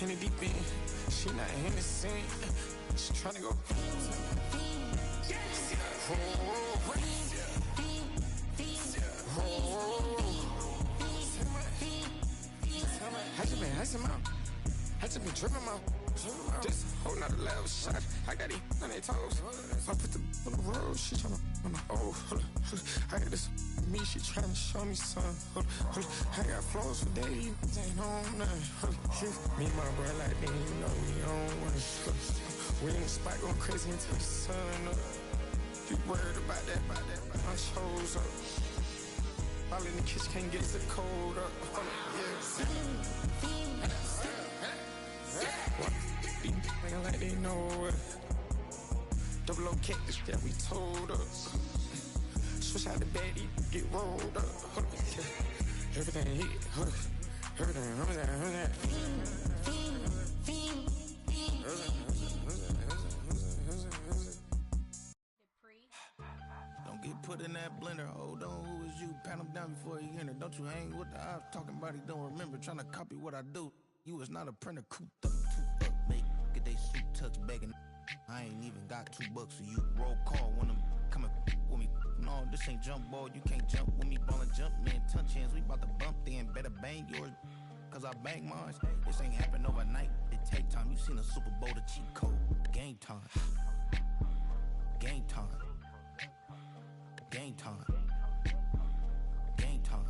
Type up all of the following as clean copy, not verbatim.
in the deep end. She not innocent. She tryna go. I just been tripping my just holding out the level shot. I got it on their toes. I put the on the road. She tryna hold up. I got this me. She tryna show me something. I got flows for days. Ain't on nothing. Me and my bro like they ain't know we on one. We in the spot going crazy until the sun up. You worried about that? My shows up. All in the kitchen can't get the cold up. Nigga like they know it. Double O cactus that we told us. Switch out the baddie, get rolled up. Everything hit, everything. Don't get put in that blender. Hold on, who is you? Pat him down before you enter. Don't you hang with the ops talking about he don't remember. Trying to copy what I do. You is not a printer, cooped up, too up, make get they suit tucks begging. I ain't even got $2 for you. Roll call when I'm coming with me. No, this ain't jump ball. You can't jump with me. Ballin' jump, man. Touch hands. We bout to bump then. Better bang yours, cause I bang mine. This ain't happen overnight. It take time. You seen a Super Bowl, the cheat code. Game time. Game time. Game time. Game time.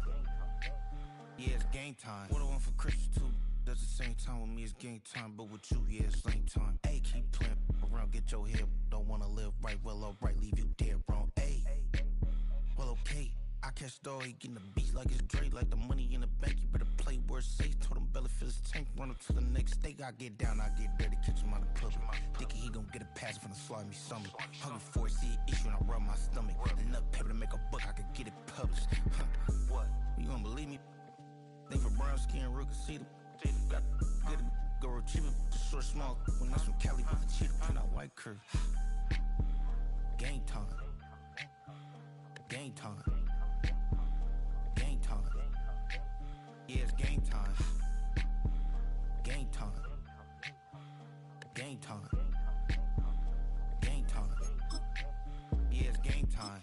Yeah, it's game time. What I want for Christmas too. Does the same time with me, it's game time. But with you, yeah, it's same time. Ayy, keep playing around, get your head. Don't wanna live right, well, alright, leave you dead wrong. Ayy, well, okay. I catch the dog, he getting the beats like it's Dre. Like the money in the bank, you better play where it's safe. Told him belly fill his tank, run up to the next state. I get down, I get dirty, catch him out of public. Thinking he gon' get a pass from the slime me stomach. Hungry for it, see it issue and I rub my stomach. Enough paper to make a book, I could get it published. What? You don't believe me? Think for brown skin, real can see them. Got good, go retrieve it, just short, small. When that's from Cali, but the cheetah print out white curve. Game time. Game time. Game time. Yeah, it's game time. Game time. Game time. Game time. Yeah, it's game time.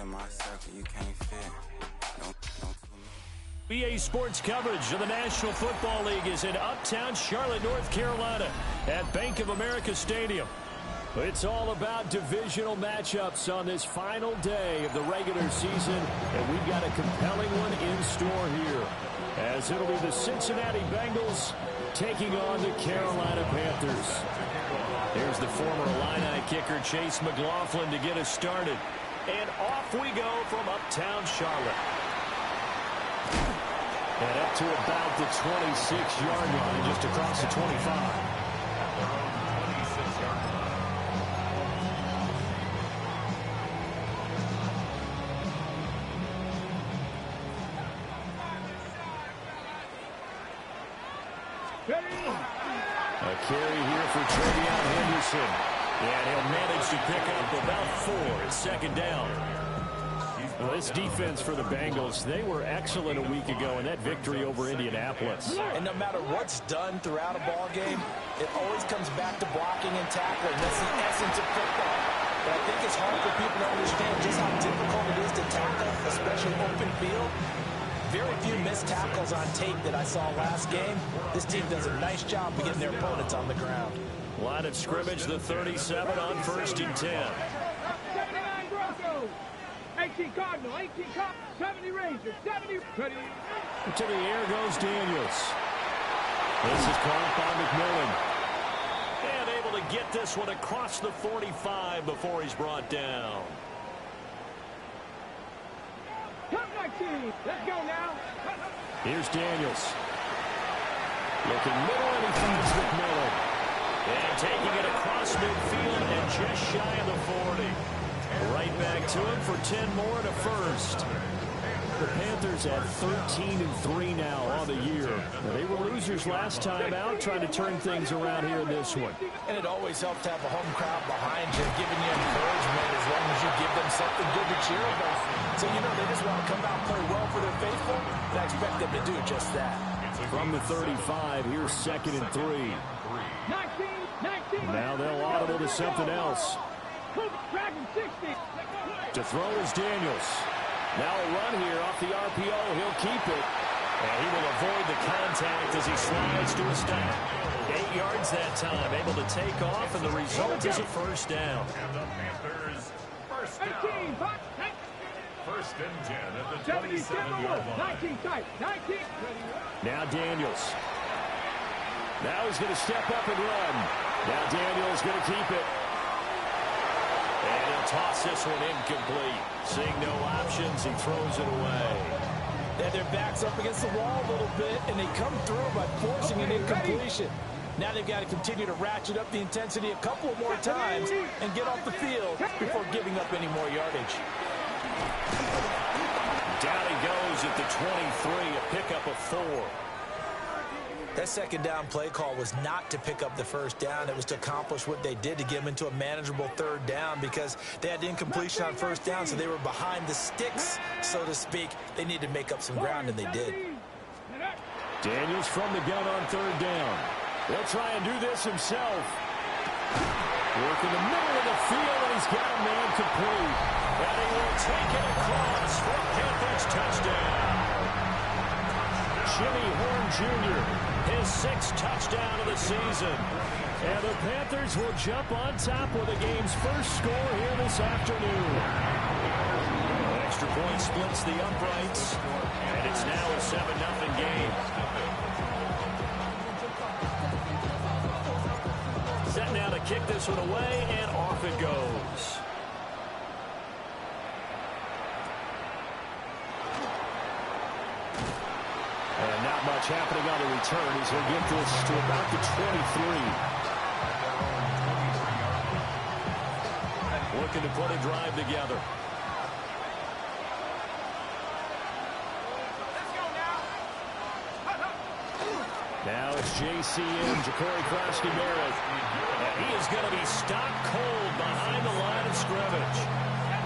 in my circle, you can't fit. Don't BA Sports coverage of the National Football League is in uptown Charlotte, North Carolina at Bank of America Stadium. It's all about divisional matchups on this final day of the regular season, and we've got a compelling one in store here, as it'll be the Cincinnati Bengals taking on the Carolina Panthers. Here's the former Illini kicker Chase McLaughlin to get us started. And off we go from uptown Charlotte. And up to about the 26-yard line, just across the 25. A carry here for Travion Henderson. And he'll manage to pick up about 4 at second down. Well, this defense for the Bengals, they were excellent a week ago in that victory over Indianapolis. And no matter what's done throughout a ball game, it always comes back to blocking and tackling. That's the essence of football. But I think it's hard for people to understand just how difficult it is to tackle, especially open field. Very few missed tackles on tape that I saw last game. This team does a nice job of getting their opponents on the ground. Line of scrimmage, the 37 on 1st and 10. 79 Broncos, 18 Cardinal, 18 Cardinal, 70 Rangers, 70. To the air goes Daniels. This is caught by McMillan. And able to get this one across the 45 before he's brought down. Top 19, let's go now. Here's Daniels. Looking middle, and he finds McMillan. And taking it across midfield and just shy of the 40. Right back to him for 10 more and a first. The Panthers at 13-3 now on the year. Now, they were losers last time out, trying to turn things around here in this one. And it always helps to have a home crowd behind you, giving you encouragement as long as you give them something good to cheer about. So, you know, they just want to come out and play well for their faithful, and I expect them to do just that. From the 35, here's 2nd and 3. 19. Now they'll audible to something else. Dragon 60. To throw is Daniels. Now a run here off the RPO. He'll keep it. And he will avoid the contact as he slides to a stop. 8 yards that time. Able to take off, and the result is a first down. And the Panthers first down. 1st and 10 at the 27-yard line. 19 tight. 19. Now Daniels. Now he's going to step up and run. Now Daniels going to keep it. And he'll toss this one incomplete. Seeing no options, he throws it away. They had their backs up against the wall a little bit, and they come through by forcing an incompletion. Now they've got to continue to ratchet up the intensity a couple more times and get off the field before giving up any more yardage. Down he goes at the 23, a pickup of 4. That second down play call was not to pick up the first down. It was to accomplish what they did, to get them into a manageable 3rd down, because they had incompletion on 1st down, so they were behind the sticks, so to speak. They needed to make up some ground, and they did. Daniels from the gun on 3rd down. He'll try and do this himself. Work in the middle of the field, and he's got a man complete. And he will take it across for a Panthers touchdown. Jimmy Horn Jr., his 6th touchdown of the season. And the Panthers will jump on top with the game's first score here this afternoon. An extra point splits the uprights, and it's now a 7-0 game. Set now to kick this one away, and off it goes. And not much happening on the return. He's going to get this to about the 23. Looking to put a drive together. Now it's JCM, Ja'Cory Krosky-Merritt. And he is going to be stopped cold behind the line of scrimmage.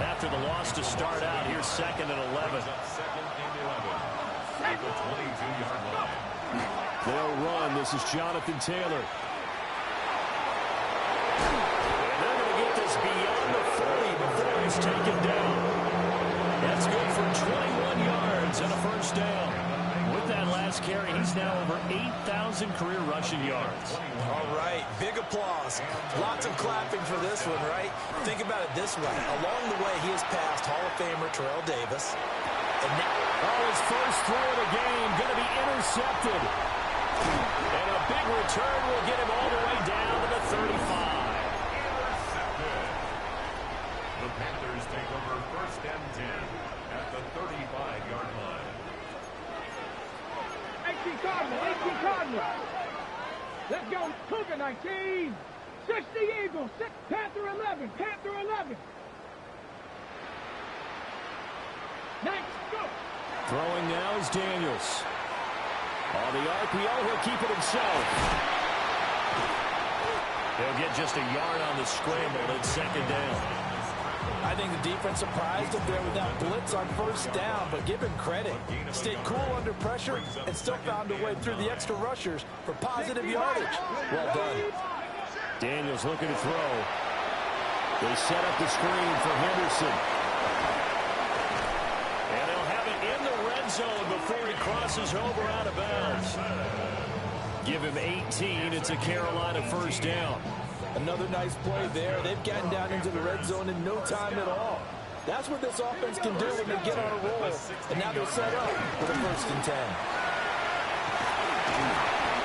After the loss to start out, here's 2nd and 11. They'll run. This is Jonathan Taylor. And they're going to get this beyond the 40 before he's taken down. That's good for 21 yards and a first down. With that last carry, he's now over 8,000 career rushing yards. All right, big applause. Lots of clapping for this one, right? Think about it this way. Along the way, he has passed Hall of Famer Terrell Davis. And now, his first throw of the game going to be intercepted. And a big return will get him all the way down to the 35. The Panthers take over first and 10 at the 35-yard line. 18 Cardinal, 18 Cardinal. Let's go. Cougar 19. 60 Eagles. Panther 11. Panther 11. Next, go. Throwing now is Daniels. On the RPO, he'll keep it himself. He'll get just a yard on the scramble. It's second down. I think the defense surprised him there with that blitz on first down, but give him credit. Stayed cool under pressure and still found a way through the extra rushers for positive yardage. Well done. Daniels looking to throw. They set up the screen for Henderson. And they'll have it in the red zone before he crosses over out of bounds. Give him 18. It's a Carolina first down. Another nice play there. They've gotten down into the red zone in no time at all. That's what this offense can do when they get on a roll. And now they're set up for the first and 10.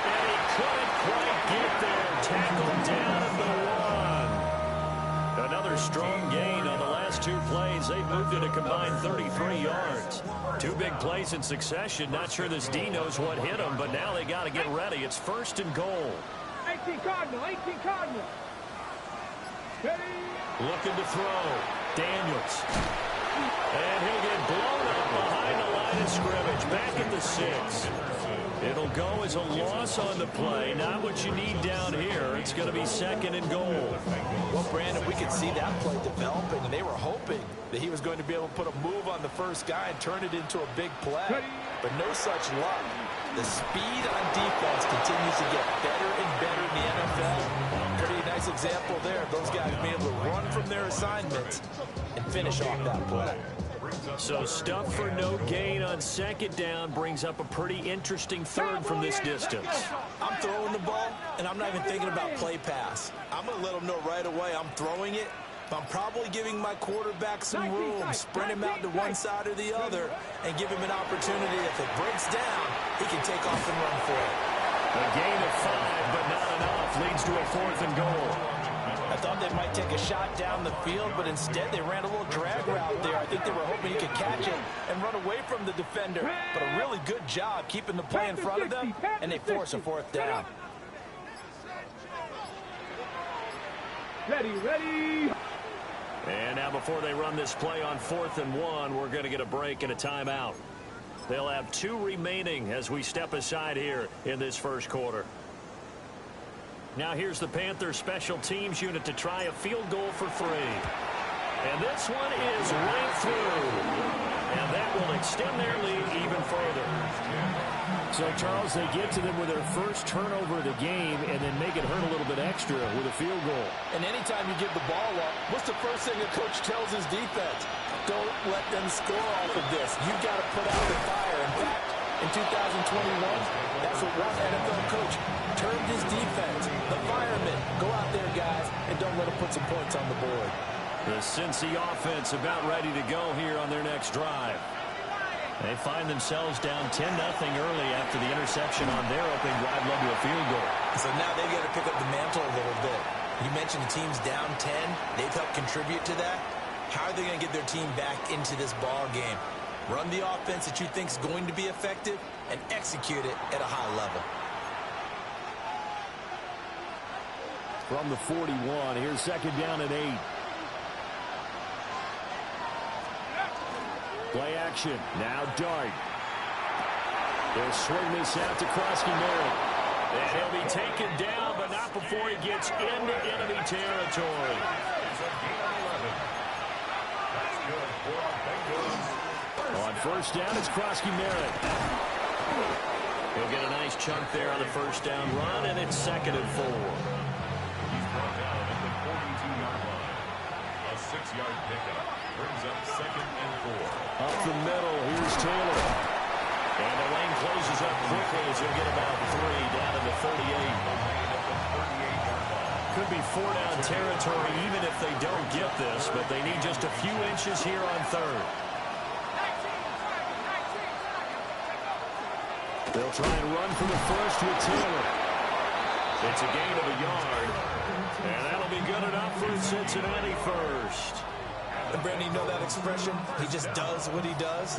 And he couldn't quite get there. Tackled down at the 1. Another strong gain on the last two plays. They've moved it a combined 33 yards. Two big plays in succession. Not sure this D knows what hit them, but now they got to get ready. It's first and goal. 18 Cardinal, 18 Cardinal. Ready. Looking to throw. Daniels. And he'll get blown up behind the line of scrimmage. Back at the 6. It'll go as a loss on the play. Not what you need down here. It's going to be second and goal. Well, Brandon, we could see that play developing, and they were hoping that he was going to be able to put a move on the first guy and turn it into a big play. But no such luck. The speed on defense continues to get better and better in the NFL. Pretty nice example there of those guys being able to run from their assignments and finish off that play. So stuff for no gain on second down brings up a pretty interesting third from this distance. I'm throwing the ball, and I'm not even thinking about play pass. I'm going to let them know right away I'm throwing it. I'm probably giving my quarterback some room, sprint him out to one side or the other, and give him an opportunity. If it breaks down, he can take off and run for it. A gain of 5, but not enough, leads to a fourth and goal. I thought they might take a shot down the field, but instead they ran a little drag route there. I think they were hoping he could catch it and run away from the defender. But a really good job keeping the play in front of them, and they force a fourth down. Ready, ready. And now before they run this play on 4th and 1, we're going to get a break and a timeout. They'll have 2 remaining as we step aside here in this first quarter. Now here's the Panthers special teams unit to try a field goal for 3. And this one is right through. And that will extend their lead even further. So, Charles, they get to them with their first turnover of the game and then make it hurt a little bit extra with a field goal. And anytime you give the ball up, what's the first thing a coach tells his defense? Don't let them score off of this. You've got to put out the fire. In fact, in 2021, that's what one NFL coach termed his defense. The firemen. Go out there, guys, and don't let them put some points on the board. The Cincy offense about ready to go here on their next drive. They find themselves down 10-0 early after the interception on their opening drive led to a field goal. So now they've got to pick up the mantle a little bit. You mentioned the team's down 10. They've helped contribute to that. How are they going to get their team back into this ball game? Run the offense that you think is going to be effective and execute it at a high level. From the 41, here's second down and 8. Play action. Now Dart. They'll swing this out to Krosky-Merritt. And he'll be taken down, but not before he gets into enemy territory. On first down, it's Krosky-Merritt. He'll get a nice chunk there on the first down run, and it's second and 4. He's brought down at the 42-yard line. A 6-yard pickup brings up second and 4. Up the middle, here's Taylor. And the lane closes up quickly as he'll get about 3 down to the 38. Could be 4-down territory even if they don't get this, but they need just a few inches here on 3rd. They'll try and run for the first with Taylor. It's a gain of a yard, and that'll be good enough for Cincinnati first. And Brandon, you know that expression? He just does what he does.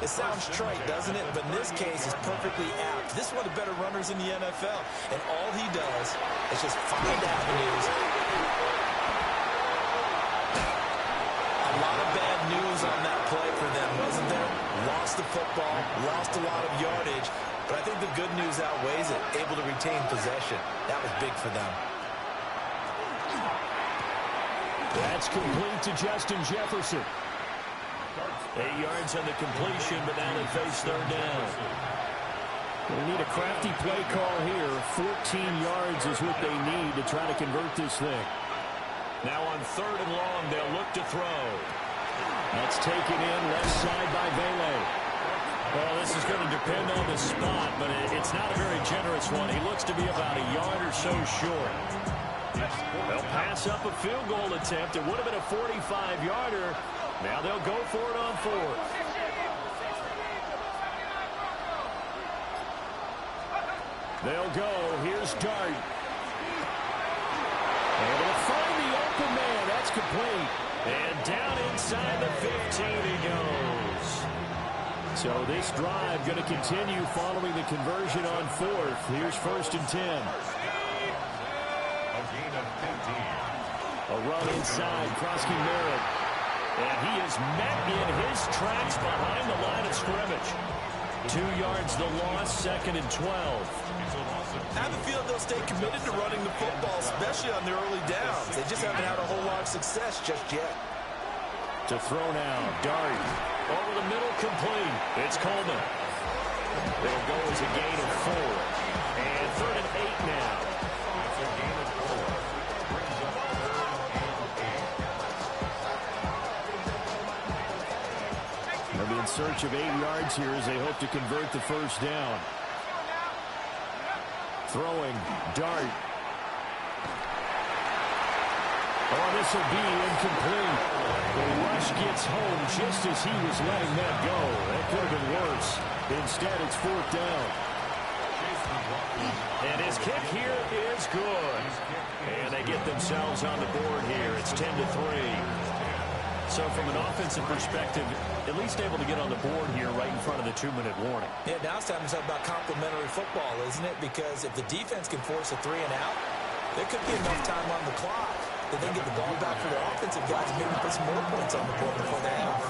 It sounds trite, doesn't it? But in this case, it's perfectly apt. This is one of the better runners in the NFL, and all he does is just find avenues. A lot of bad news on that play for them, wasn't there? Lost the football, lost a lot of yardage, but I think the good news outweighs it. Able to retain possession. That was big for them. That's complete to Justin Jefferson. 8 yards on the completion, but now they face 3rd down. They need a crafty play call here. 14 yards is what they need to try to convert this thing. Now on 3rd and long, they'll look to throw. That's taken in left side by Vele. Well, this is going to depend on the spot, but it's not a very generous one. He looks to be about a yard or so short. They'll pass up a field goal attempt. It would have been a 45-yarder. Now they'll go for it on 4th. They'll go. Here's Dart. Able to find the open man. That's complete. And down inside the 15 he goes. So this drive going to continue following the conversion on 4th. Here's 1st and 10. A run inside, Krosky Merritt. And he is met in his tracks behind the line of scrimmage. 2 yards the loss, 2nd and 12. I have a feeling they'll stay committed to running the football, especially on their early downs. They just haven't had a whole lot of success just yet. To throw now, Dart. Over the middle, complete. It's Coleman. It'll go as a gain of 4. And 3rd and 8 now. They'll be in search of 8 yards here as they hope to convert the 1st down. Throwing, Dart. Oh, this will be incomplete. The rush gets home just as he was letting that go. That could have been worse. Instead, it's 4th down. And his kick here is good. And they get themselves on the board here. It's 10-3. So from an offensive perspective, at least able to get on the board here right in front of the 2-minute warning. Yeah, now it's time to talk about complementary football, isn't it? Because if the defense can force a 3 and out, there could be enough time on the clock that they can get the ball back for their offensive guys and maybe put some more points on the board before they have.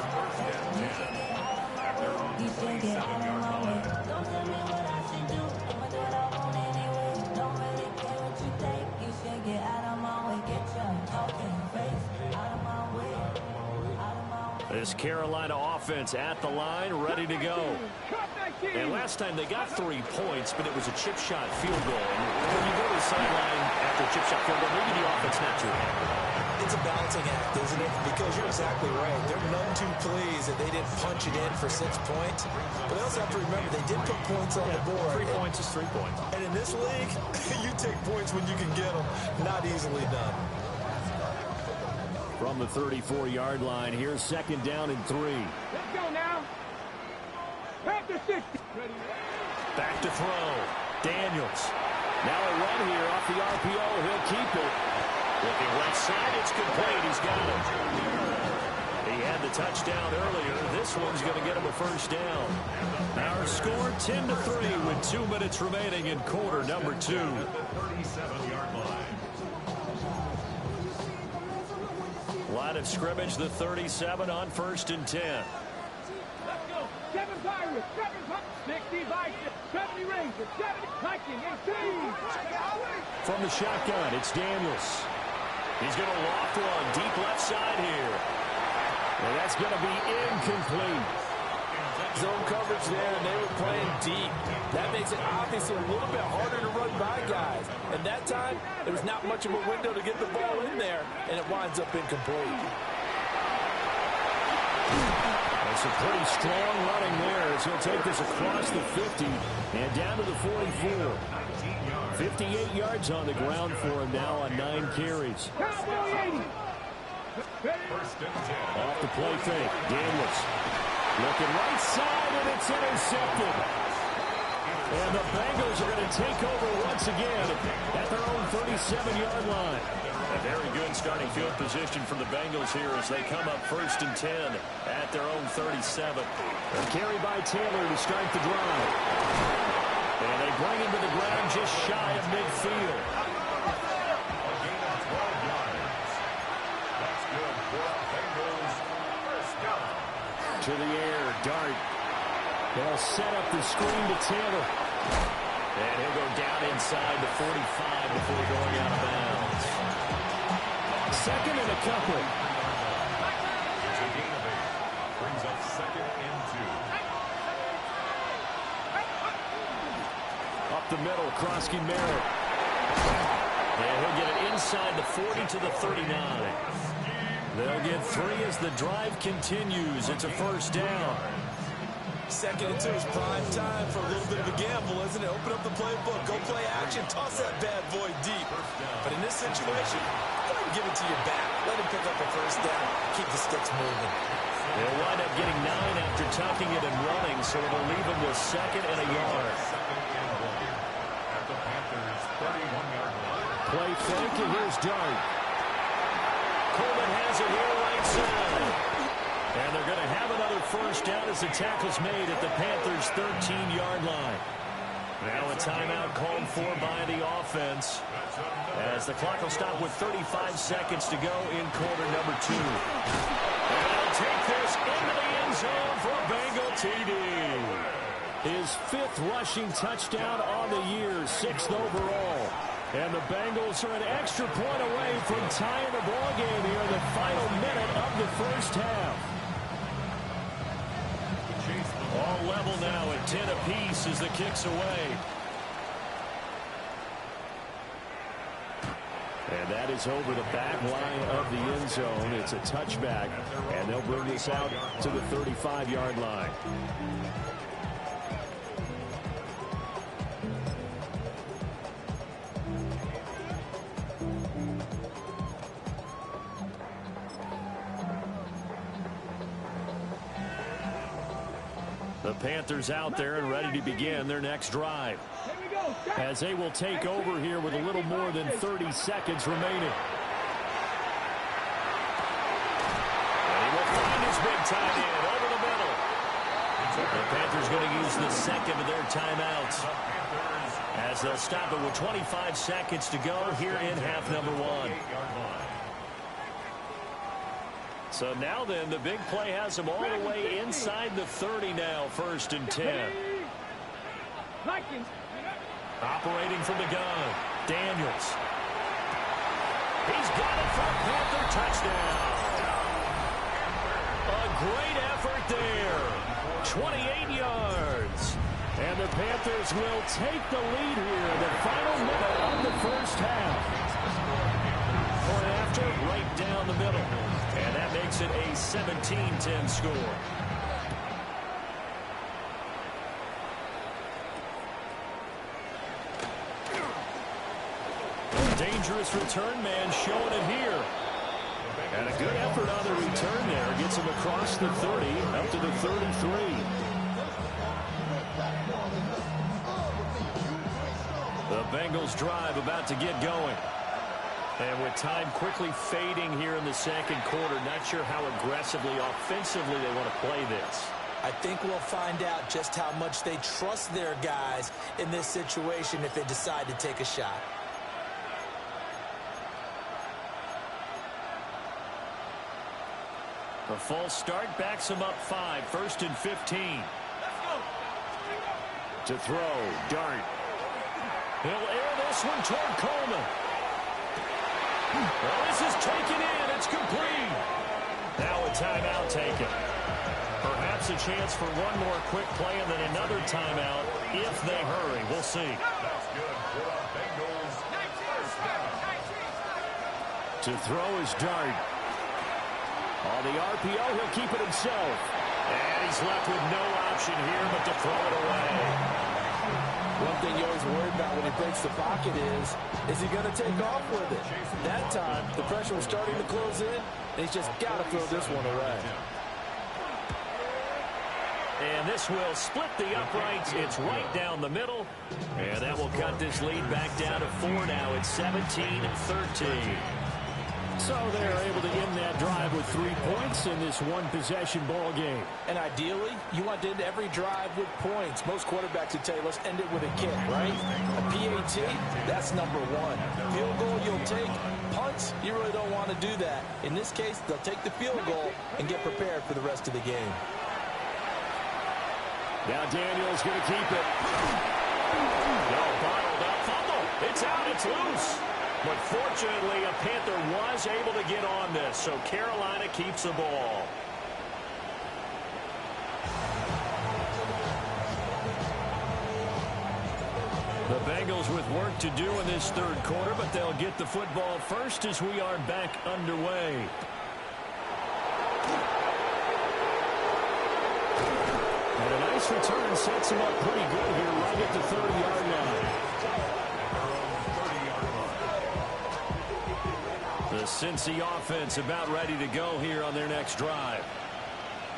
This Carolina offense at the line, ready to go. And last time they got 3 points, but it was a chip shot field goal. And when you go to the sideline after a chip shot field goal, maybe the offense not too happy. It's a balancing act, isn't it? Because you're exactly right. They're none too pleased that they didn't punch it in for 6 points. But they also have to remember they did put points on the board. 3 points is 3 points. And in this league, you take points when you can get them. Not easily done. From the 34-yard line, here's 2nd down and 3. Let's go now. Panther 60. Back to throw. Daniels. Now a run here off the RPO. He'll keep it. Looking right side, it's complete. He's got it. He had the touchdown earlier. This one's going to get him a 1st down. Our score 10-3 with 2 minutes remaining in quarter number 2. 37-yard line. Line of scrimmage, the 37 on 1st and 10. Let's go. 7 Pirates, 7 Pirates, 60 Vikings, 70 Rangers, 70 Vikings, 18. From the shotgun, it's Daniels. He's going to loft one deep left side here. And that's going to be incomplete. Zone coverage there, and they were playing deep. That makes it obviously a little bit harder to run by guys. And that time, there was not much of a window to get the ball in there, and it winds up incomplete. A Some pretty strong running there as he'll take this across the 50 and down to the 44. 58 yards on the ground for him now on 9 carries. Off the play fake. Daniels looking right side, and it's intercepted. And the Bengals are going to take over once again at their own 37-yard line. A very good starting field position for the Bengals here as they come up 1st and 10 at their own 37. A carry by Taylor to start the drive. And they bring him to the ground just shy of midfield. A gain of 12 yards. That's good for Bengals. First down. To the air, Dart. They'll set up the screen to Taylor. And he'll go down inside the 45 before going out of bounds. Second and a couple. It's a gain of 8. Brings up 2nd and 2. Up the middle, Krosky Merritt. And he'll get it inside the 40 to the 39. They'll get 3 as the drive continues. It's a first down. 2nd and 2 is prime time for a little bit of a gamble, isn't it? Open up the playbook, go play action, toss that bad boy deep. But in this situation, go ahead and give it to your back. Let him pick up a first down, keep the sticks moving. They'll wind up getting 9 after tucking it and running, so it'll leave him with 2nd and a yard. 2nd and 1 at the Panthers' 31-yard line. Play fake, and here's Dart. Coleman has it here right side. And they're going to have another first down as the tackle's made at the Panthers' 13-yard line. Now a timeout called for by the offense as the clock will stop with 35 seconds to go in quarter number 2. And they'll take this into the end zone for a Bengal TD. His 5th rushing touchdown on the year, 6th overall. And the Bengals are an extra point away from tying the ball game here in the final minute of the first half. All level now at 10 apiece as the kick's away. And that is over the back line of the end zone. It's a touchback, and they'll bring this out to the 35-yard line. The Panthers out there and ready to begin their next drive as they will take over here with a little more than 30 seconds remaining. And he will find his big tight end over the middle. The Panthers going to use the second of their timeouts as they'll stop it with 25 seconds to go here in half number 1. So now then, the big play has them all the way inside the 30 now, 1st and 10. Operating from the gun, Daniels. He's got it for a Panther touchdown. A great effort there. 28 yards. And the Panthers will take the lead here in the final minute of the first half. Point after, right down the middle. And that makes it a 17-10 score. Dangerous return man showing it here. And a good effort on the return there. Gets him across the 30, up to the 33. The Bengals drive about to get going. And with time quickly fading here in the second quarter, not sure how aggressively, offensively they want to play this. I think we'll find out just how much they trust their guys in this situation if they decide to take a shot. A false start backs him up 5, 1st and 15. To throw, Dart. He'll air this one toward Coleman. Well, this is taken in. It's complete. Now a timeout taken. Perhaps a chance for one more quick play and then another timeout if they hurry. We'll see. That's good for the Bengals. To throw is Dart. On the RPO, he'll keep it himself. And he's left with no option here but to throw it away. One thing you always worry about when he breaks the pocket is he going to take off with it? That time, the pressure was starting to close in, and he's just got to throw this one away. And this will split the uprights. It's right down the middle. And that will cut this lead back down to 4 now. It's 17-13. So they're able to end that drive with 3 points in this one-possession ball game. And ideally, you want to end every drive with points. Most quarterbacks would tell you, let's end it with a kick, right? A PAT, that's number 1. Field goal, you'll take. Punts, you really don't want to do that. In this case, they'll take the field goal and get prepared for the rest of the game. Now Daniel's going to keep it. No, bottled up. Fumble. It's out. It's loose. But fortunately, a Panther was able to get on this, so Carolina keeps the ball. The Bengals with work to do in this third quarter, but they'll get the football first as we are back underway. And a nice return sets him up pretty good here right at the 30-yard line. The Cincy offense about ready to go here on their next drive.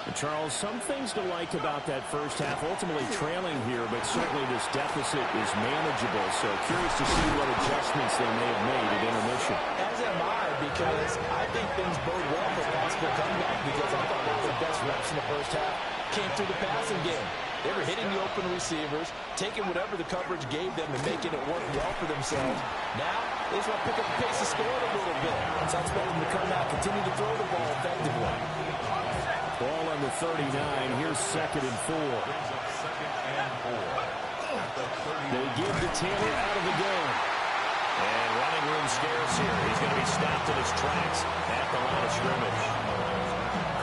And Charles, some things to like about that first half. Ultimately trailing here, but certainly this deficit is manageable. So curious to see what adjustments they may have made at intermission. As am I, because I think things bode well for possible comeback, because I thought one of the best reps in the first half came through the passing game. They were hitting the open receivers, taking whatever the coverage gave them and making it work well for themselves. Now, they just want to pick up the pace of scoring a little bit. So I expect them to come out, continue to throw the ball effectively. Ball on the 39. Here's 2nd and 4. They give to Taylor out of the gun. And running room scarce here. He's going to be stopped in his tracks at the line of scrimmage.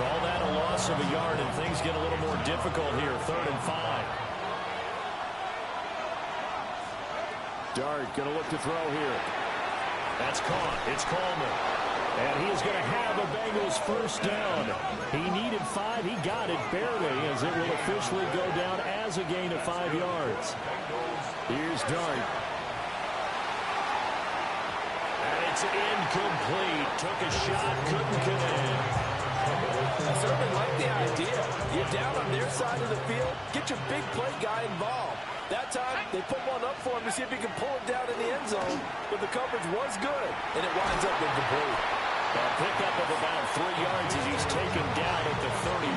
Call that a loss of a yard, and things get a little more difficult here. 3rd and 5. Dart going to look to throw here. That's caught. It's Coleman. And he is going to have a Bengals first down. He needed 5. He got it barely, as it will officially go down as a gain of 5 yards. Here's Dart. And it's incomplete. Took a shot, couldn't connect. I certainly like the idea. You're down on their side of the field. Get your big play guy involved. That time, they put one up for him to see if he can pull it down in the end zone. But the coverage was good, and it winds up incomplete. A pickup of about 3 yards as he's taken down at the 31.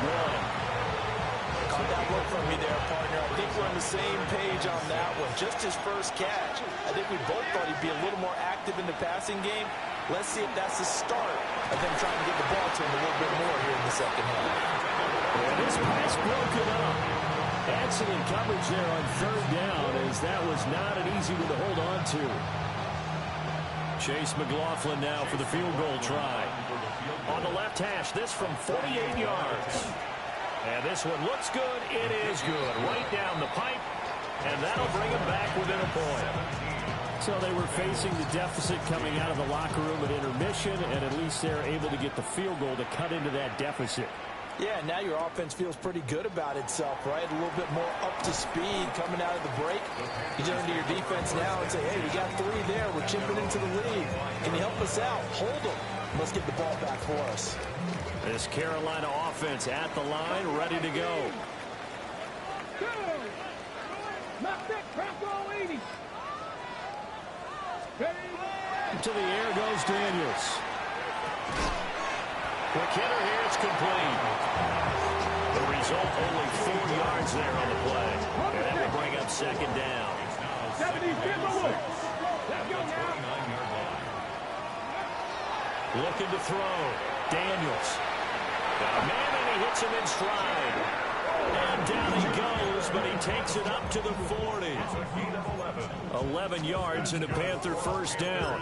Caught that look from me there, partner. I think we're on the same page on that one. Just his first catch. I think we both thought he'd be a little more active in the passing game. Let's see if that's the start of them trying to get the ball to him a little bit more here in the second half. And this pass broken up. Excellent coverage there on 3rd down, as that was not an easy one to hold on to. Chase McLaughlin now for the field goal try. On the left hash, this from 48 yards. And this one looks good. It is good. Right down the pipe. And that'll bring him back within a point. So they were facing the deficit coming out of the locker room at intermission, and at least they're able to get the field goal to cut into that deficit. Yeah, now your offense feels pretty good about itself, right? A little bit more up to speed coming out of the break. You turn to your defense now and say, hey, we got 3 there. We're chipping into the lead. Can you help us out? Hold them. Let's get the ball back for us. This Carolina offense at the line, ready to go. Knock that crap all 80. To the air goes Daniels. Quick hitter here, it's complete. The result, only 4 yards there on the play. And that will bring up 2nd down. 70 Timberwolves. Let's go now. Looking to throw. Daniels. Got a man, and he hits him in stride. And down he goes, but he takes it up to the 40. 11 yards and a Panther first down.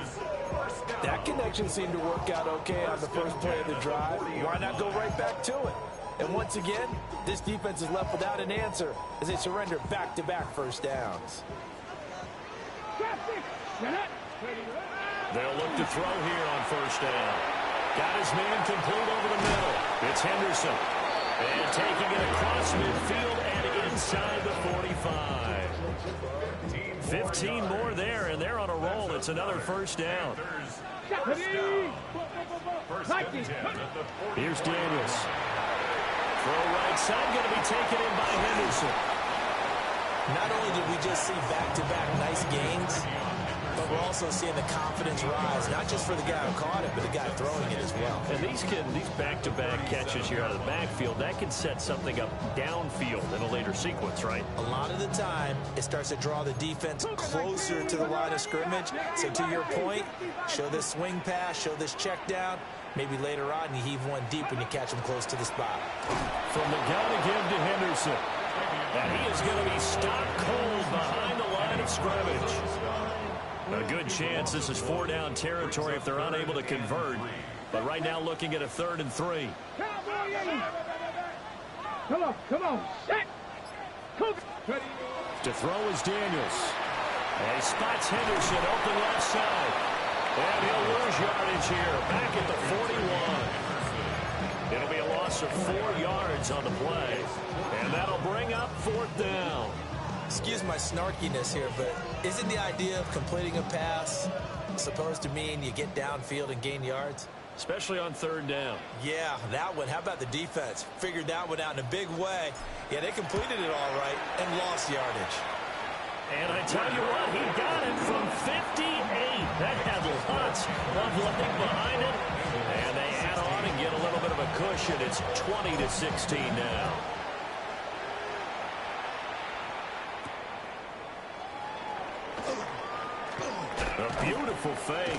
That connection seemed to work out okay on the first play of the drive. Why not go right back to it? And once again, this defense is left without an answer as they surrender back-to-back first downs. They'll look to throw here on first down. Got his man complete over the middle. It's Henderson. And taking it across midfield and inside the 45. 15 more there, and they're on a roll. It's another first down. Here's Daniels. Throw right side, going to be taken in by Henderson. Not only did we just see back-to-back nice gains, but we're also seeing the confidence rise, not just for the guy who caught it, but the guy throwing it as well. And these back-to-back catches here out of the backfield, that can set something up downfield in a later sequence, right? A lot of the time, it starts to draw the defense closer to the line of scrimmage. So to your point, show this swing pass, show this check down. Maybe later on, you heave one deep when you catch him close to the spot. From the gun again to Henderson. And he is going to be stopped cold behind the line of scrimmage. A good chance this is 4-down territory if they're unable to convert. But right now looking at a 3rd and 3. Come on, set. To throw is Daniels. And he spots Henderson open left side. And he'll lose yardage here. Back at the 41. It'll be a loss of 4 yards on the play. And that'll bring up 4th down. Excuse my snarkiness here, but isn't the idea of completing a pass supposed to mean you get downfield and gain yards? Especially on 3rd down. Yeah, that one. How about the defense? Figured that one out in a big way. Yeah, they completed it all right and lost yardage. And I tell you what, he got it from 58. That had lots of leg behind it. And they add on and get a little bit of a cushion. It's 20-16 now. A beautiful fake.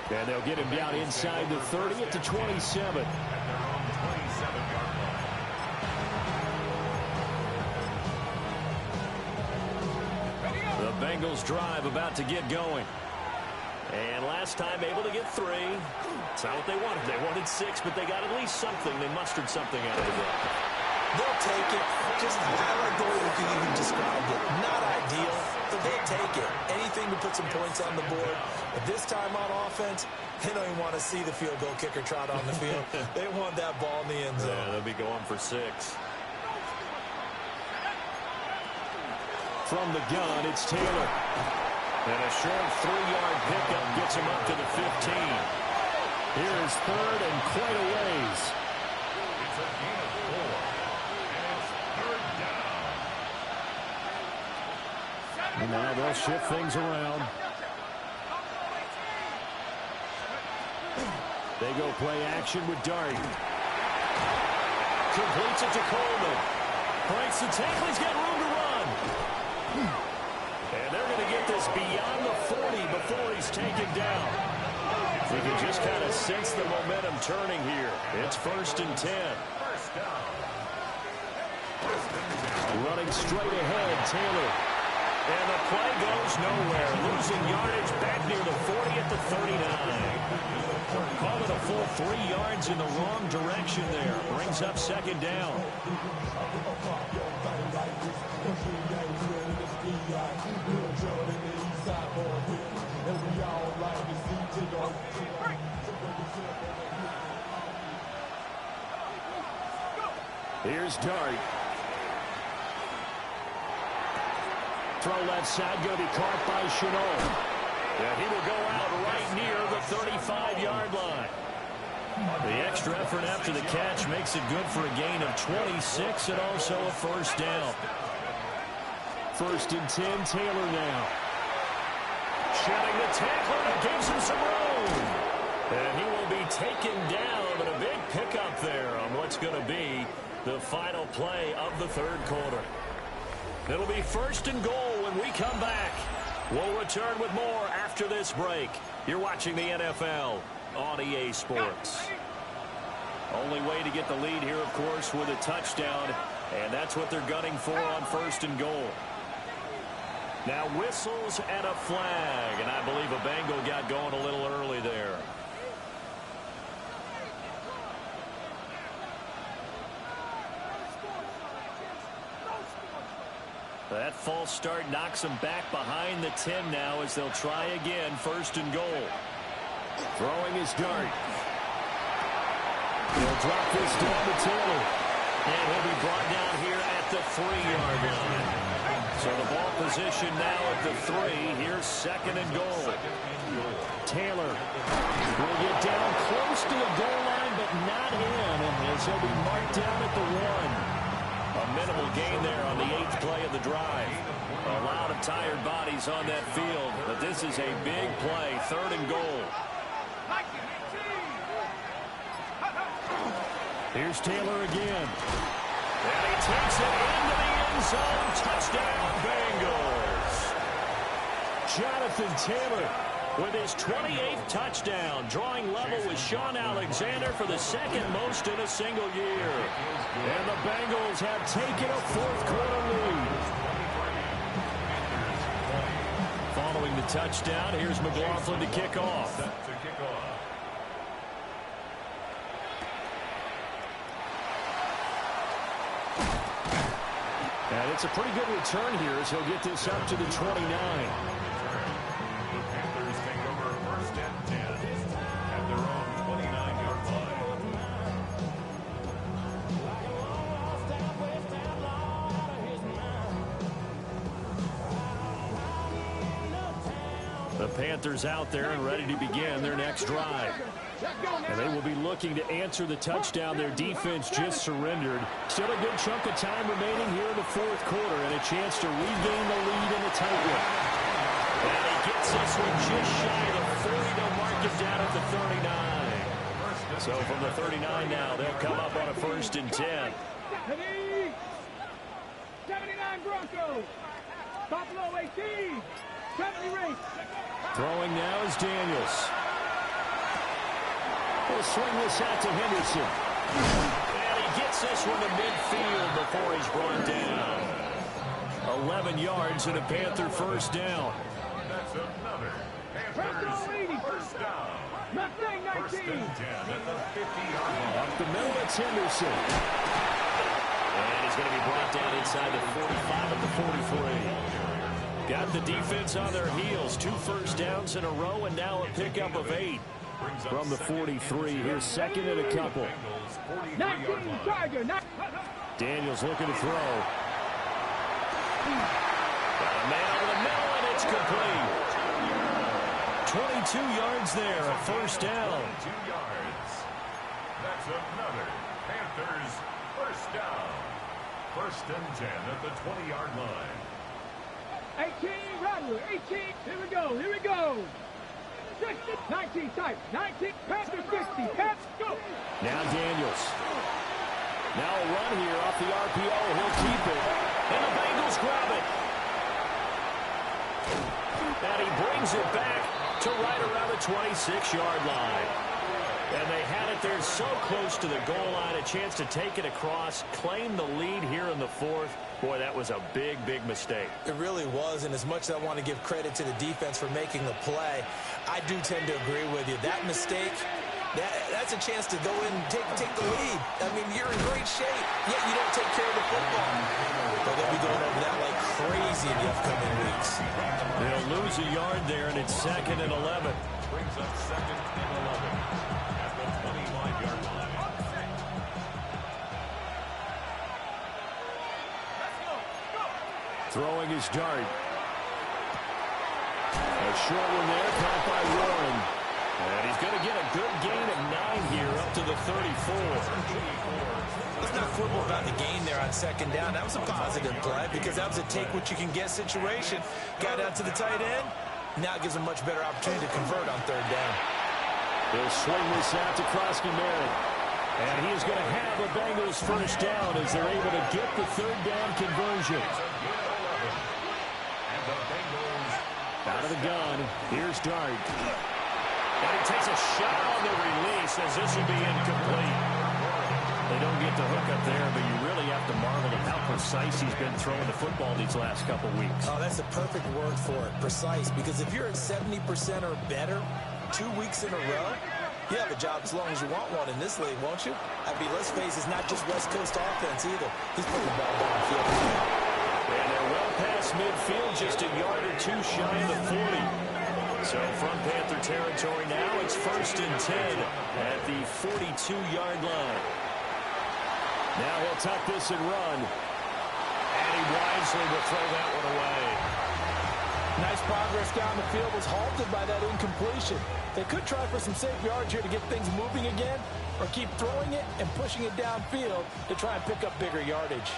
And they'll get him down inside the 30 at the 27. The Bengals drive about to get going. And last time able to get 3. It's not what they wanted. They wanted 6, but they got at least something. They mustered something out of it. They'll take it. Just I like the way we can even describe it. Not ideal, but they'll take it. Anything to put some points on the board. But this time on offense, they don't even want to see the field goal kicker trot on the field. They want that ball in the end zone. Yeah, they'll be going for 6. From the gun, it's Taylor. And a short 3-yard pickup gets him up to the 15. Here is 3rd and quite a ways. It's a gain of 4. And it's 3rd down. And now they'll shift things around. They go play action with Dart. Completes it to Coleman. Breaks the tackle. He's got room to run. And they're going to get this beyond the 40 before he's taken down. We can just kind of sense the momentum turning here. It's 1st and 10. Running straight ahead, Taylor. And the play goes nowhere. Losing yardage back near the 40 at the 39. Call it a full 3 yards in the wrong direction there. Brings up 2nd down. Here's Dart. Throw left side, going to be caught by Chenault. And he will go out right near the 35-yard line. The extra effort after the catch makes it good for a gain of 26 and also a 1st down. 1st and 10, Taylor now. Shedding the tackler, that gives him some room. And he will be taken down, but a big pickup there on what's going to be the final play of the 3rd quarter. It'll be 1st and goal when we come back. We'll return with more after this break. You're watching the NFL on EA Sports. Only way to get the lead here, of course, with a touchdown, and that's what they're gunning for on 1st and goal. Now whistles and a flag, and I believe a Bengal got going a little early there. That false start knocks them back behind the 10 now as they'll try again. 1st and goal. Throwing his Dart. He'll drop this down to Taylor. And he'll be brought down here at the 3-yard line. So the ball position now at the 3. Here's second and goal. Taylor will get down close to the goal line, but not in, as he'll be marked down at the 1. A minimal gain there on the 8th play of the drive. A lot of tired bodies on that field, but this is a big play, 3rd and goal. Here's Taylor again. And he takes it into the end zone. Touchdown, Bengals. Jonathan Taylor with his 28th touchdown, drawing level with Sean Alexander for the 2nd most in a single year. And the Bengals have taken a 4th quarter lead. Following the touchdown, here's McLaughlin to kick off. And it's a pretty good return here as he'll get this up to the 29. The Panthers take over 1st and 10 at their own 29-yard line. The Panthers out there and ready to begin their next drive. And they will be looking to answer the touchdown their defense just surrendered. Still a good chunk of time remaining here in the 4th quarter and a chance to regain the lead in the tight one. And he gets this one just shy of the 40. They'll mark it down at the 39. So from the 39 now, they'll come up on a 1st and 10. 79 Broncos. Buffalo 18. 70 race. Throwing now is Daniels. He'll swing this out to Henderson. And he gets this one to midfield before he's brought down. 11 yards and a Panther 1st down. That's another Panthers 1st down. Mustang 19. 1st and 10 at the 50-yard line. Up the middle, it's Henderson. And he's going to be brought down inside the 45 at the 43. Got the defense on their heels. 2 first downs in a row, and now a pickup of 8. From the 43, here's 2nd and a couple. 19 Tiger. Daniels looking to throw. Got a man over the middle, and it's complete. 22 yards there, a 1st down. 22 yards. That's another Panthers 1st down. 1st and 10 at the 20-yard line. 18 Rattler. 18. Here we go. Here we go. 60, 19 type. 19 Panthers 60. Pats go. Now Daniels. Now a run here off the RPO. He'll keep it. And the Bengals grab it. And he brings it back to right around the 26-yard line. And they had it there so close to the goal line. A chance to take it across, claim the lead here in the 4th. Boy, that was a big, big mistake. It really was, and as much as I want to give credit to the defense for making the play, I do tend to agree with you. That mistake, that's a chance to go in and take the lead. I mean, you're in great shape, yet you don't take care of the football. But they'll be going over that like crazy in the upcoming weeks. They'll lose a yard there, and it's 2nd and 11. Brings up 2nd and 11 at the 25-yard line. Throwing his dart. A short one there, caught by Warren. And he's going to get a good gain of 9 here, up to the 34. Let's not quibble about the gain there on 2nd down. That was a positive play because that was a take-what-you-can-get situation. Got out to the tight end. Now it gives a much better opportunity to convert on 3rd down. They'll swing this out to Krosky-Merritt. And he is going to have the Bengals 1st down as they're able to get the 3rd down conversion. Out of the gun, here's Dart. And he takes a shot on the release as this will be incomplete. They don't get the hook up there, but you really have to marvel at how precise he's been throwing the football these last couple weeks. Oh, that's the perfect word for it, precise. Because if you're at 70% or better 2 weeks in a row, you have a job as long as you want one in this league, won't you? I mean, let's face it, it's not just West Coast offense either. He's putting the ball down the field. And they're well past midfield, just a yard or 2 shy of the 40. So from Panther territory now, it's 1st and 10 at the 42-yard line. Now he'll tuck this and run. And he wisely will throw that one away. Nice progress down the field was halted by that incompletion. They could try for some safe yards here to get things moving again, or keep throwing it and pushing it downfield to try and pick up bigger yardage.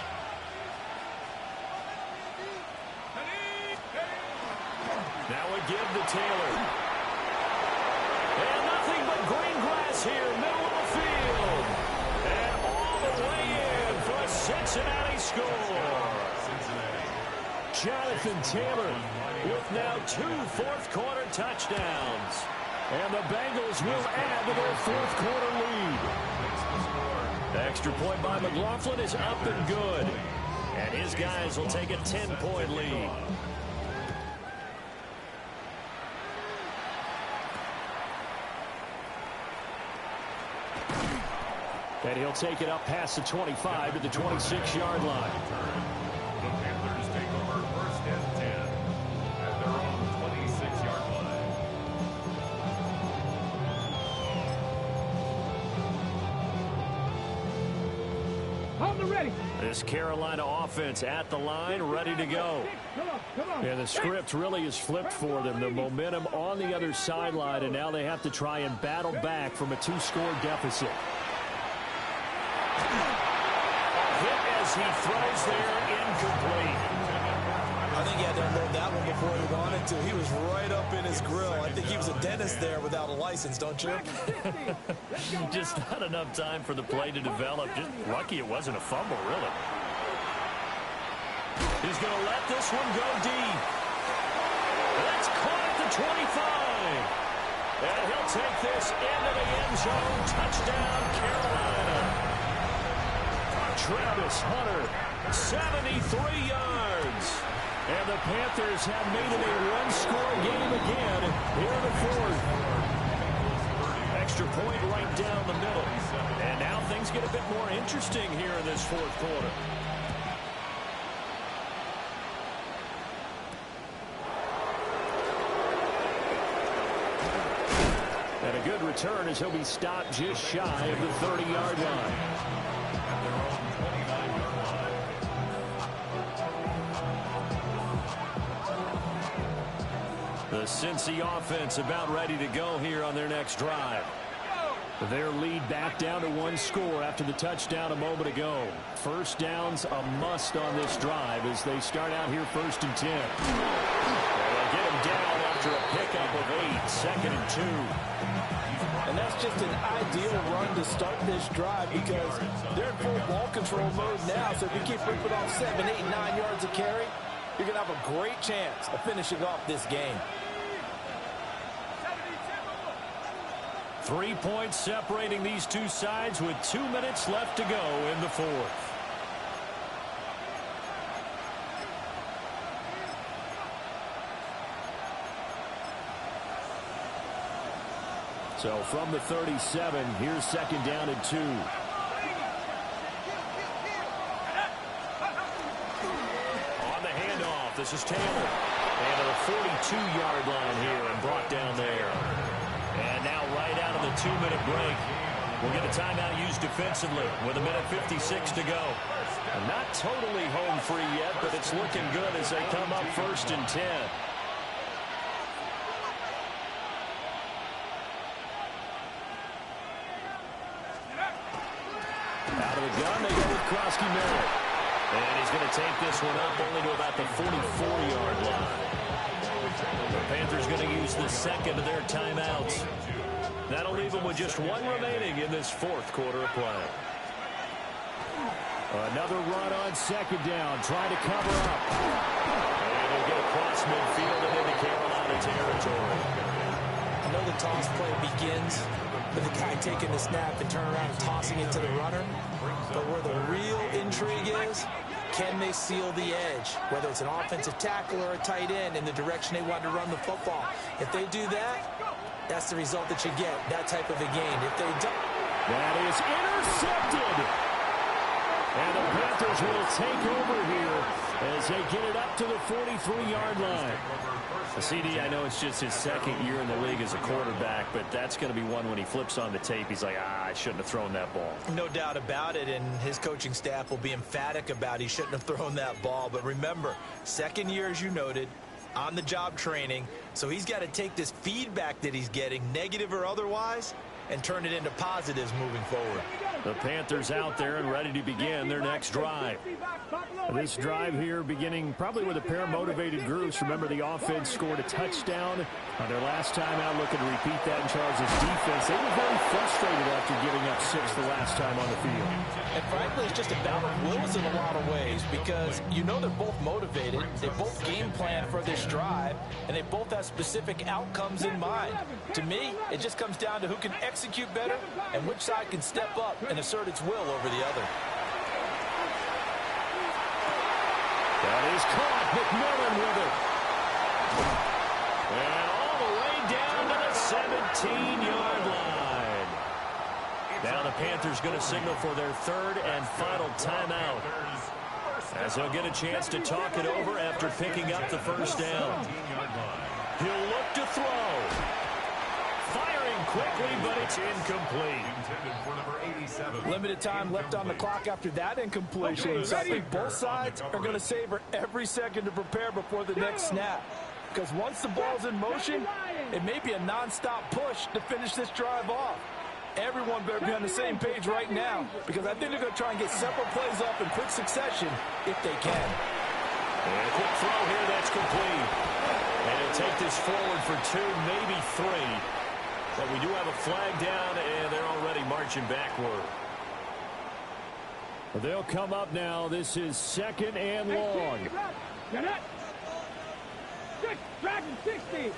Now we give to Taylor. And nothing but green grass here, middle of the field. And all the way in for a Cincinnati score. Jonathan Taylor with now 2 fourth-quarter touchdowns. And the Bengals will add to their fourth-quarter lead. The extra point by McLaughlin is up and good. And his guys will take a 10-point lead. And he'll take it up past the 25 to the 26-yard line. The Panthers take over first and 10 at their own 26-yard line. On the ready. This Carolina offense at the line, ready to go. Come on. And the script really is flipped for them. The momentum on the other sideline, and now they have to try and battle back from a 2-score deficit. Hit as he throws there, incomplete. I think he had to unload that one before he wanted to. He was right up in his grill. I think he was a dentist there without a license, don't you? Just not enough time for the play to develop. Just lucky it wasn't a fumble, really. He's going to let this one go deep. That's caught at the 25. And he'll take this into the end zone. Touchdown, Carolina. Travis Hunter, 73 yards. And the Panthers have made it a one-score game again here in the fourth. Extra point right down the middle. And now things get a bit more interesting here in this fourth quarter. And a good return as he'll be stopped just shy of the 30-yard line. The Cincy offense about ready to go here on their next drive. Their lead back down to 1 score after the touchdown a moment ago. First down's a must on this drive as they start out here 1st and 10. They'll get him down after a pickup of 8, 2nd and 2. And that's just an ideal run to start this drive because they're in full ball control mode now. So if you keep ripping off 7, 8, 9 yards of carry, you're going to have a great chance of finishing off this game. 3 points separating these two sides with 2 minutes left to go in the fourth. So from the 37, here's 2nd down and 2. On the handoff, this is Taylor. And to the 42-yard line here and brought down there. And now right out of the 2-minute break, we'll get a timeout used defensively with 1:56 to go. And not totally home free yet, but it's looking good as they come up 1st and 10. Out of the gun, they go with Krosky Merritt. And he's going to take this one up only to about the 44-yard line. The Panthers going to use the second of their timeouts. That'll leave them with just 1 remaining in this fourth quarter of play. Another run on 2nd down, trying to cover up. And he'll get across midfield and into Carolina territory. I know the toss play begins with the guy taking the snap and turning around and tossing it to the runner. But where the real intrigue is, can they seal the edge, whether it's an offensive tackle or a tight end in the direction they want to run the football? If they do that, that's the result that you get, that type of a game. If they don't... That is intercepted. And the Panthers will take over here as they get it up to the 43-yard line. The CD, I know it's just his second year in the league as a quarterback, but that's going to be one when he flips on the tape. He's like, I shouldn't have thrown that ball. No doubt about it, and his coaching staff will be emphatic about he shouldn't have thrown that ball. But remember, second year, as you noted, on-the-job training, so he's got to take this feedback that he's getting, negative or otherwise, and turn it into positives moving forward. The Panthers out there and ready to begin their next drive. This drive here beginning probably with a pair of motivated groups. Remember, the offense scored a touchdown on their last time out, looking to repeat that in Charles' defense. They were very frustrated after giving up 6 the last time on the field. And frankly, it's just a battle of wills in a lot of ways because you know they're both motivated, they both game plan for this drive, and they both have specific outcomes in mind. To me, it just comes down to who can execute better and which side can step up and assert its will over the other. That is caught. McMillan with it. And all the way down to the 17-yard line. Now the Panthers going to signal for their third and final timeout, as they'll get a chance to talk it over after picking up the first down. He'll look to throw. Firing quickly, but it's incomplete. Limited time left on the clock after that incompletion. So I think both sides are going to savor every second to prepare before the next snap. Because once the ball's in motion, it may be a non-stop push to finish this drive off. Everyone better be on the same page right now, because I think they're going to try and get several plays up in quick succession if they can. And a quick throw here, that's complete. And he'll take this forward for 2, maybe 3. But we do have a flag down, and they're already marching backward. They'll come up now. This is 2nd and long. Dragon 60.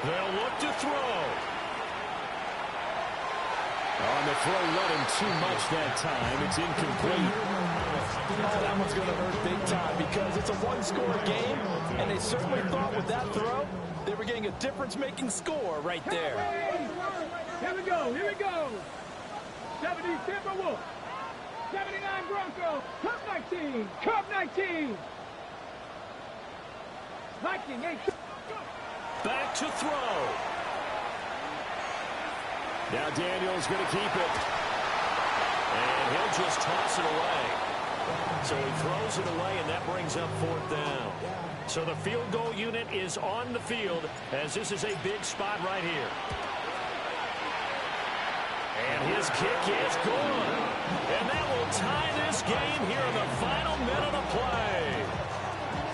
They'll look to throw. On the throw, running too much that time. It's incomplete. Oh, that one's going to hurt big time because it's a one-score game, and they certainly thought with that throw they were getting a difference-making score right there. Here we go, here we go. 70 Timberwolves, 79 Broncos, Cup 19, Cup 19. Viking 8. Back to throw. Now Daniel's going to keep it. And he'll just toss it away. So he throws it away, and that brings up 4th down. So the field goal unit is on the field, as this is a big spot right here. And his kick is good. And that will tie this game here in the final minute of play.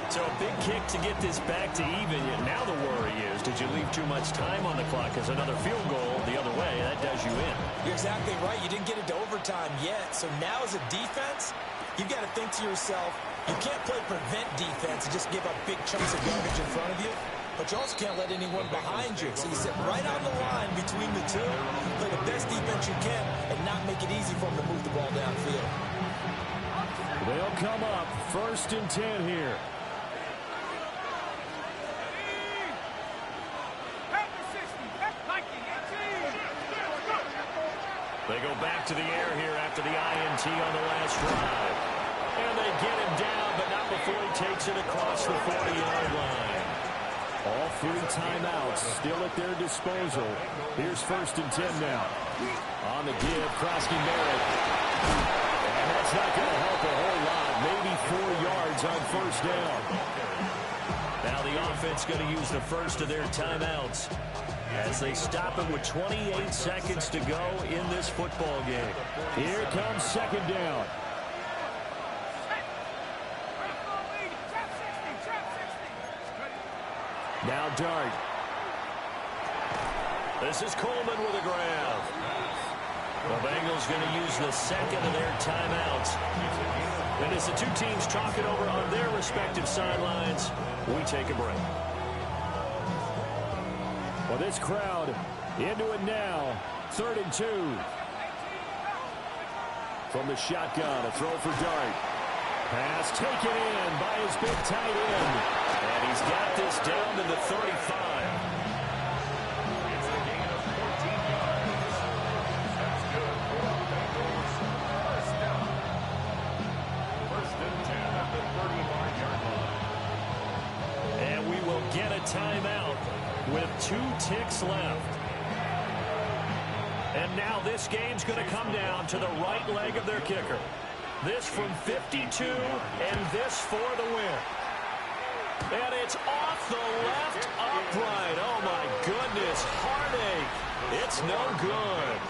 So a big kick to get this back to even. Now the worry is, did you leave too much time on the clock? Because another field goal the other way, that does you in. You're exactly right. You didn't get into overtime yet. So now as a defense, you've got to think to yourself, you can't play prevent defense and just give up big chunks of yardage in front of you. But you also can't let anyone behind you. So you sit right on the line between the two, play the best defense you can, and not make it easy for them to move the ball downfield. They'll come up 1st and 10 here. They go back to the air here after the INT on the last drive. And they get him down, but not before he takes it across the 40-yard line. All 3 timeouts still at their disposal. Here's 1st and 10 now. On the give, Krosky Merritt. And that's not going to help a whole lot. Maybe 4 yards on 1st down. Now the offense going to use the first of their timeouts as they stop it with 28 seconds to go in this football game. Here comes 2nd down. Now Dart. This is Coleman with a grab. The Bengals going to use the second of their timeouts. And as the two teams talk it over on their respective sidelines, we take a break. Well, this crowd into it now. 3rd and 2. From the shotgun, a throw for Dart. Pass taken in by his big tight end. And he's got this down to the 35. It's a gain of 14 yards. That's good for the Bengals. timeout with 2 ticks left. And now this game's going to come down to the right leg of their kicker. This from 52, and this for the win. And it's off the left upright. Oh, my goodness. Heartache. It's no good.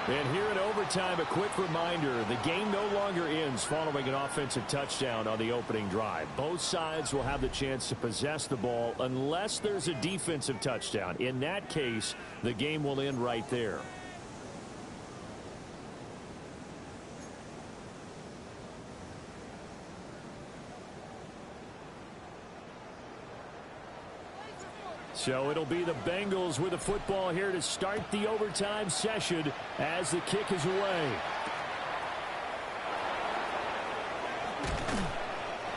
And here in overtime, a quick reminder, the game no longer ends following an offensive touchdown on the opening drive. Both sides will have the chance to possess the ball unless there's a defensive touchdown. In that case, the game will end right there. So it'll be the Bengals with the football here to start the overtime session as the kick is away.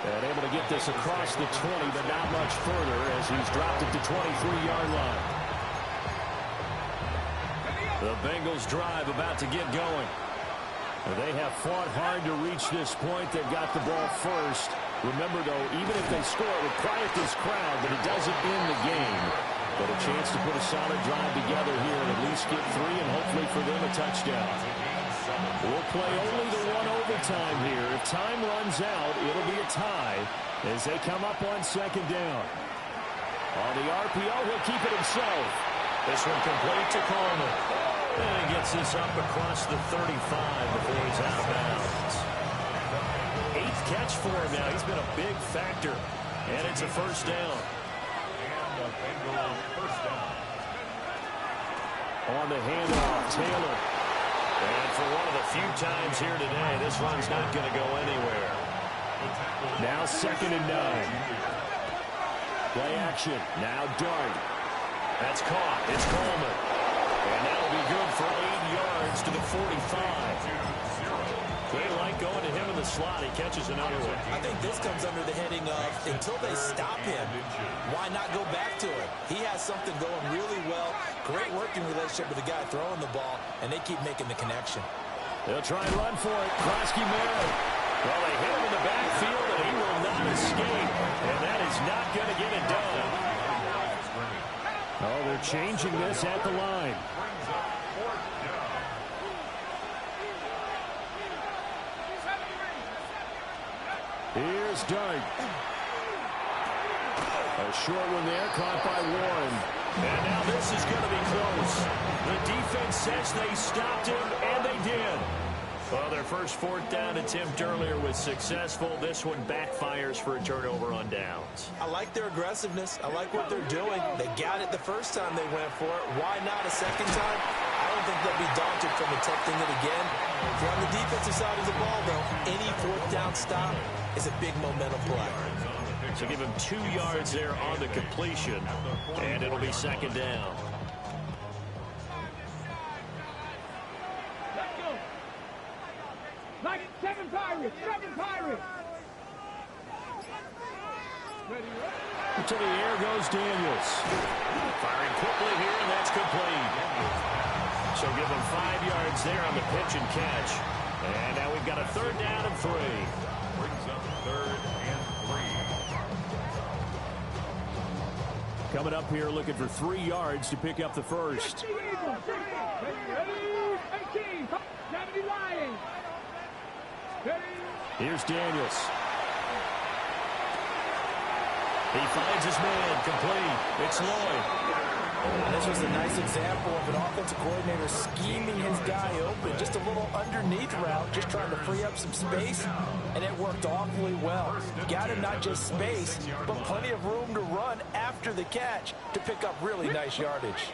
And able to get this across the 20, but not much further as he's dropped it to 23-yard line. The Bengals drive about to get going. They have fought hard to reach this point. They've got the ball first. Remember, though, even if they score, it would quiet this crowd, but it doesn't end the game. But a chance to put a solid drive together here and at least get 3 and hopefully for them a touchdown. We'll play only the 1 overtime here. If time runs out, it'll be a tie as they come up on second down. On the RPO, he'll keep it himself. This one complete to Coleman. And he gets this up across the 35 before he's out of bounds. 8th catch for him now. He's been a big factor. And it's a first down. On the handoff, Taylor. And for one of the few times here today, this one's not going to go anywhere. Now 2nd and 9. Play action. Now Dart. That's caught. It's Coleman. And that'll be good for 8 yards to the 45. They like going to him in the slot. He catches another one. I think this comes under the heading of until they stop him, why not go back to it? He has something going really well. Great working relationship with the guy throwing the ball, and they keep making the connection. They'll try and run for it. Krosky Merritt. Well, they hit him in the backfield, and he will not escape. And that is not going to get it done. Oh, they're changing this at the line. Here's Dart. A short one there, caught by Warren. And now this is going to be close. The defense says they stopped him, and they did. Well, their first 4th down attempt earlier was successful. This one backfires for a turnover on downs. I like their aggressiveness. I like what they're doing. They got it the first time they went for it. Why not a second time? I don't think they'll be daunted from attempting it again. If you're on the defensive side of the ball, though, any 4th down stop is a big momentum play. So give him 2 yards there on the completion, and it'll be 2nd down. Let's go. Like 7 Pirates, 7 Pirates. To the air goes Daniels. Firing quickly here, and that's complete. So give him 5 yards there on the pitch and catch. And now we've got a 3rd down and 3. Brings up 3rd and 3. Coming up here looking for 3 yards to pick up the first. Here's Daniels. He finds his man, complete. It's Lloyd. And this was a nice example of an offensive coordinator scheming his guy open. Just a little underneath route, just trying to free up some space, and it worked awfully well. Got him not just space, but plenty of room to run after the catch to pick up really nice yardage.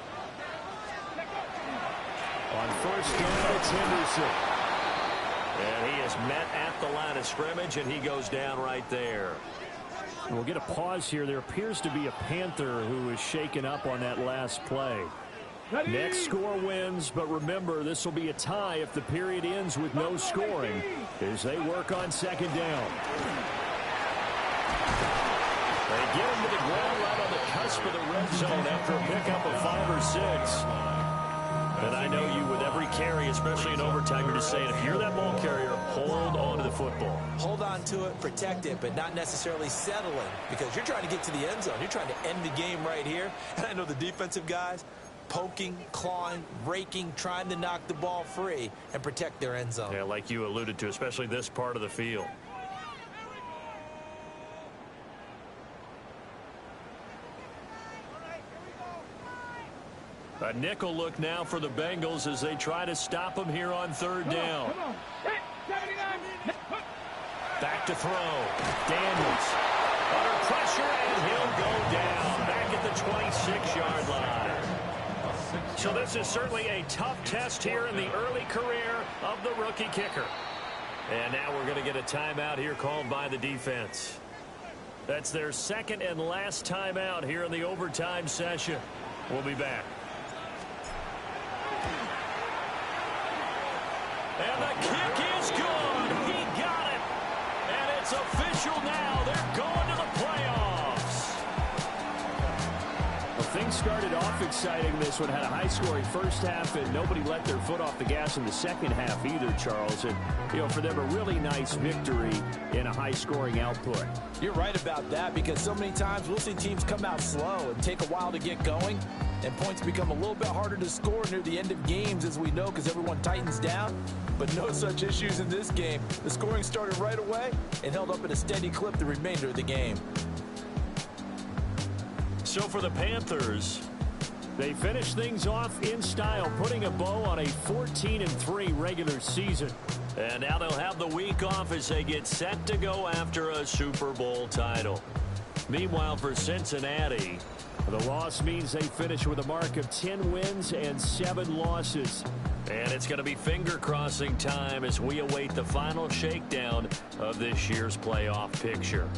On 1st down, it's Henderson. And he is met at the line of scrimmage, and he goes down right there. We'll get a pause here. There appears to be a Panther who is shaken up on that last play. Next score wins, but remember, this will be a tie if the period ends with no scoring as they work on 2nd down. They get him to the ground right on the cusp of the red zone after a pickup of 5 or 6. And I know you with every carry, especially in overtime, you're just saying, if you're that ball carrier, hold on to the football. Hold on to it, protect it, but not necessarily settling, because you're trying to get to the end zone. You're trying to end the game right here. And I know the defensive guys poking, clawing, raking, trying to knock the ball free and protect their end zone. Yeah, like you alluded to, especially this part of the field. A nickel look now for the Bengals as they try to stop them here on third down. Back to throw. Daniels under pressure, and he'll go down back at the 26-yard line. So this is certainly a tough test here in the early career of the rookie kicker. And now we're going to get a timeout here called by the defense. That's their second and last timeout here in the overtime session. We'll be back. And the kick is good. He got it. And it's official now. They're going to the playoffs. Well, things started off exciting. This one had a high-scoring first half, and nobody let their foot off the gas in the second half either, Charles. And, you know, for them, a really nice victory in a high-scoring output. You're right about that, because so many times we'll see teams come out slow and take a while to get going, and points become a little bit harder to score near the end of games, as we know, because everyone tightens down. But no such issues in this game. The scoring started right away and held up at a steady clip the remainder of the game. So for the Panthers, they finish things off in style, putting a bow on a 14-3 regular season. And now they'll have the week off as they get set to go after a Super Bowl title. Meanwhile, for Cincinnati, the loss means they finish with a mark of 10 wins and 7 losses. And it's going to be finger-crossing time as we await the final shakedown of this year's playoff picture.